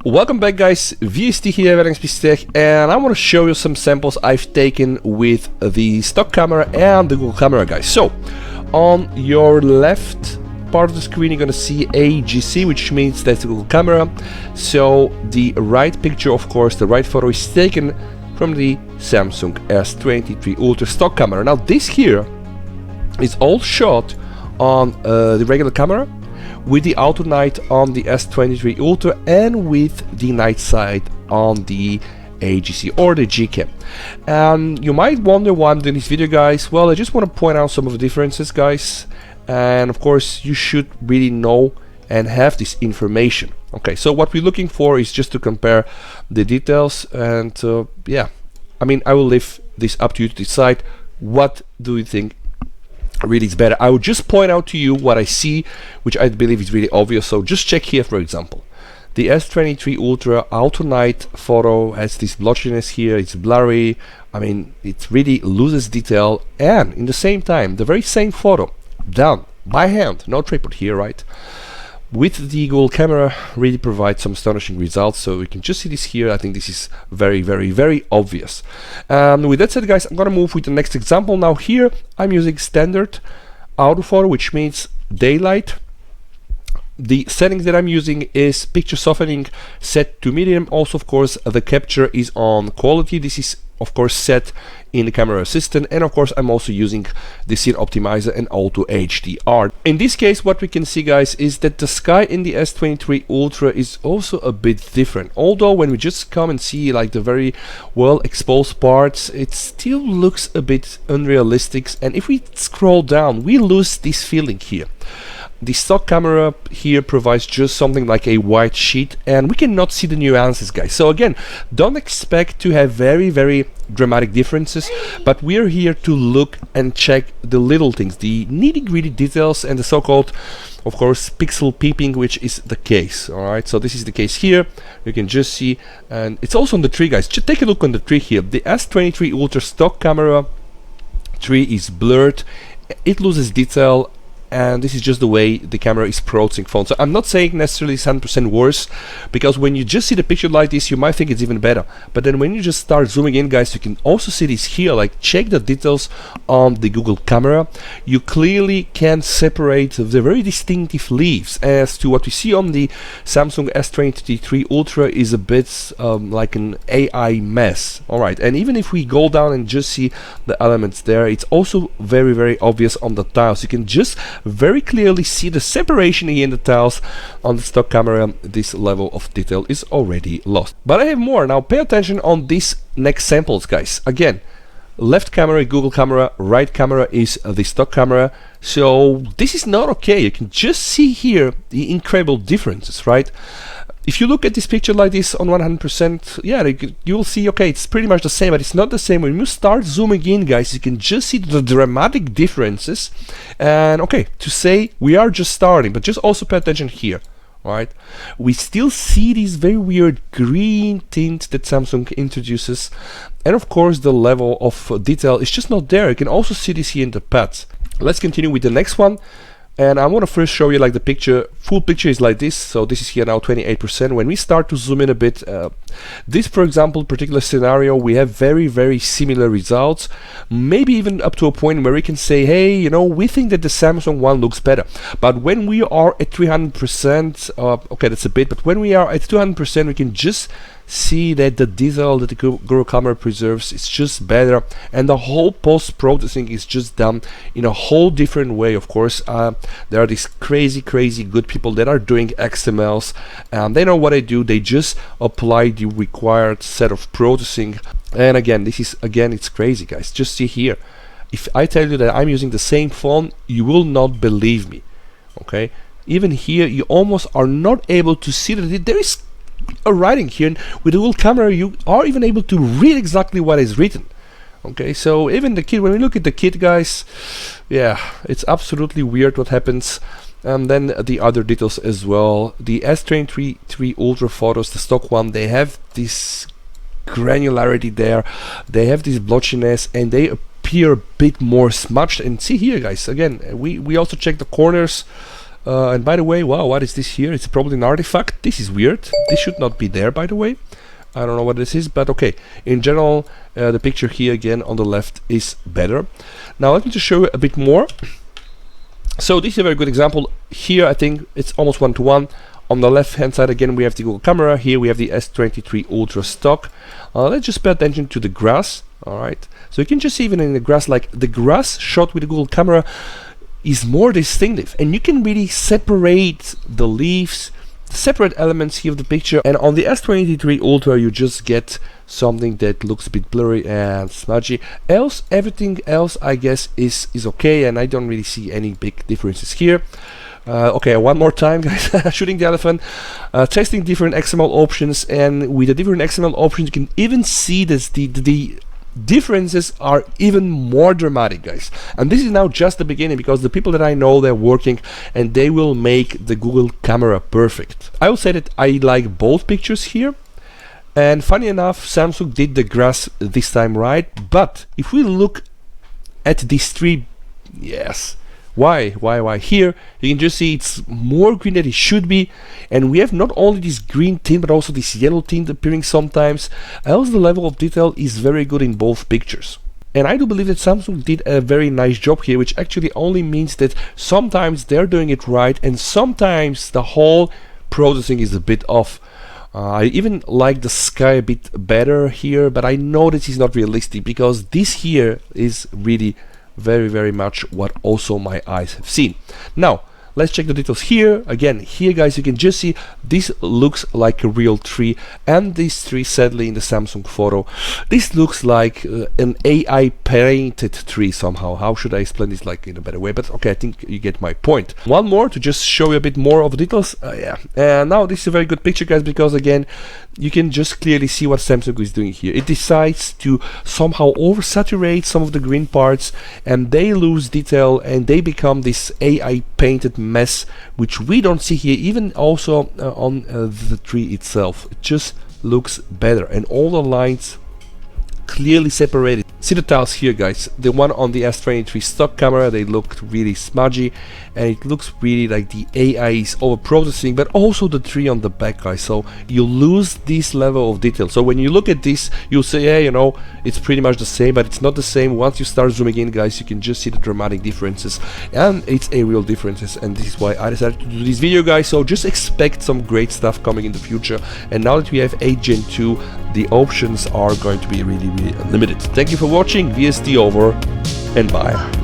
Welcome back guys, VST here, Tech, and I want to show you some samples I've taken with the stock camera and the Google camera guys. So, on your left part of the screen you're gonna see AGC, which means that's the Google camera. So the right picture, of course, the right photo is taken from the Samsung S23 Ultra stock camera. Now this here is all shot on the regular camera, with the auto night on the S23 Ultra and with the night sight on the AGC or the G-Cam. And you might wonder why I'm doing this video guys. Well, I just want to point out some of the differences guys, and of course you should really know and have this information. Okay, so what we're looking for is just to compare the details, and yeah, I mean, I will leave this up to you to decide what do you think really is better. I will just point out to you what I see, which I believe is really obvious. So just check here, for example, the S23 Ultra auto night photo has this blotchiness here, it's blurry, I mean it really loses detail, and in the same time the very same photo done by hand, no tripod here, right, with the Google camera really provides some astonishing results. So we can just see this here. I think this is very obvious. With that said guys, I'm gonna move with the next example. Now here I'm using standard auto photo, which means daylight. The settings that I'm using is picture softening set to medium. Also of course the capture is on quality. This is of course set in the camera assistant, and of course I'm also using the scene optimizer and auto HDR. In this case what we can see guys is that the sky in the S23 Ultra is also a bit different. Although when we just come and see like the very well exposed parts, it still looks a bit unrealistic, and if we scroll down we lose this feeling here. The stock camera here provides just something like a white sheet, and we cannot see the nuances guys. So again, don't expect to have very dramatic differences, but we're here to look and check the little things, the nitty-gritty details, and the so-called, of course, pixel peeping, which is the case. Alright, so this is the case here. You can just see, and it's also on the tree guys. Just take a look on the tree here. The S23 Ultra stock camera tree is blurred, it loses detail, and this is just the way the camera is processing phone. So I'm not saying necessarily 100% worse, because when you just see the picture like this you might think it's even better, but then when you just start zooming in guys, you can also see this here, like check the details on the Google camera. You clearly can separate the very distinctive leaves, as to what we see on the Samsung S23 Ultra is a bit like an AI mess. Alright, and even if we go down and just see the elements there, it's also very obvious on the tiles. You can just very clearly see the separation here in the tiles. On the stock camera this level of detail is already lost. But I have more. Now pay attention on these next samples guys. Again, left camera Google camera, right camera is the stock camera. So this is not okay. You can just see here the incredible differences, right? If you look at this picture like this on 100%, yeah, you will see, okay, it's pretty much the same, but it's not the same. When you start zooming in, guys, you can just see the dramatic differences. And okay, to say we are just starting, but just also pay attention here, right? We still see this very weird green tint that Samsung introduces. And of course, the level of detail is just not there. You can also see this here in the pads. Let's continue with the next one. And I want to first show you like the picture. Full picture is like this, so this is here now 28%. When we start to zoom in a bit, this for example particular scenario, we have very similar results, maybe even up to a point where we can say, hey, you know, we think that the Samsung one looks better. But when we are at 300%, okay, that's a bit, but when we are at 200%, we can just see that the detail that the Google camera preserves is just better, and the whole post-processing is just done in a whole different way. Of course, there are these crazy good people that are doing XMLs, and they know what they do. They just apply the required set of processing, and again, this is it's crazy guys. Just see here, if I tell you that I'm using the same phone, you will not believe me. Okay, even here you almost are not able to see that there is a writing here, and with the Google camera you are even able to read exactly what is written. Okay, so even the kit, when we look at the kit guys, yeah, it's absolutely weird what happens. And then the other details as well. The S23 Ultra photos, the stock one, they have this granularity there, they have this blotchiness, and they appear a bit more smudged. And see here guys, again, we also check the corners. And by the way, wow, what is this here? It's probably an artifact. This is weird. This should not be there, by the way. I don't know what this is, but okay. In general, the picture here again on the left is better. Now let me just show you a bit more. So this is a very good example. Here I think it's almost one-to-one. On the left hand side again we have the Google camera. Here we have the S23 Ultra stock. Let's just pay attention to the grass. Alright, so you can just see even in the grass, like the grass shot with the Google camera is more distinctive, and you can really separate the leaves, separate elements here of the picture. And on the S23 Ultra you just get something that looks a bit blurry and smudgy. Else, everything else I guess is okay, and I don't really see any big differences here. Okay, one more time guys, shooting the elephant, testing different XML options, and with the different XML options you can even see this, the differences are even more dramatic, guys. And this is now just the beginning, because the people that I know, they're working and they will make the Google camera perfect. I will say that I like both pictures here, and funny enough Samsung did the grass this time right. But if we look at these three, yes, why here you can just see it's more green than it should be, and we have not only this green tint but also this yellow tint appearing sometimes. Else the level of detail is very good in both pictures, and I do believe that Samsung did a very nice job here, which actually only means that sometimes they're doing it right and sometimes the whole processing is a bit off. I even like the sky a bit better here, but I know this is not realistic, because this here is really very much what also my eyes have seen. Now let's check the details here. Again, here guys, you can just see this looks like a real tree, and this tree, sadly in the Samsung photo, this looks like an AI painted tree somehow. How should I explain this like in a better way? But okay, I think you get my point. One more to just show you a bit more of the details. Yeah, and now this is a very good picture guys, because again you can just clearly see what Samsung is doing here. It decides to somehow oversaturate some of the green parts, and they lose detail and they become this AI painted mess, which we don't see here. Even also on the tree itself, it just looks better, and all the lines clearly separated. See the tiles here guys, the one on the S23 stock camera, they looked really smudgy, and it looks really like the AI is over processing, but also the tree on the back guys, so you lose this level of detail. So when you look at this, you'll say, hey, you know, it's pretty much the same, but it's not the same. Once you start zooming in guys, you can just see the dramatic differences, and it's a real differences, and this is why I decided to do this video guys. So just expect some great stuff coming in the future, and now that we have 8 Gen 2, the options are going to be really unlimited. Thank you for watching. VSD over, and bye.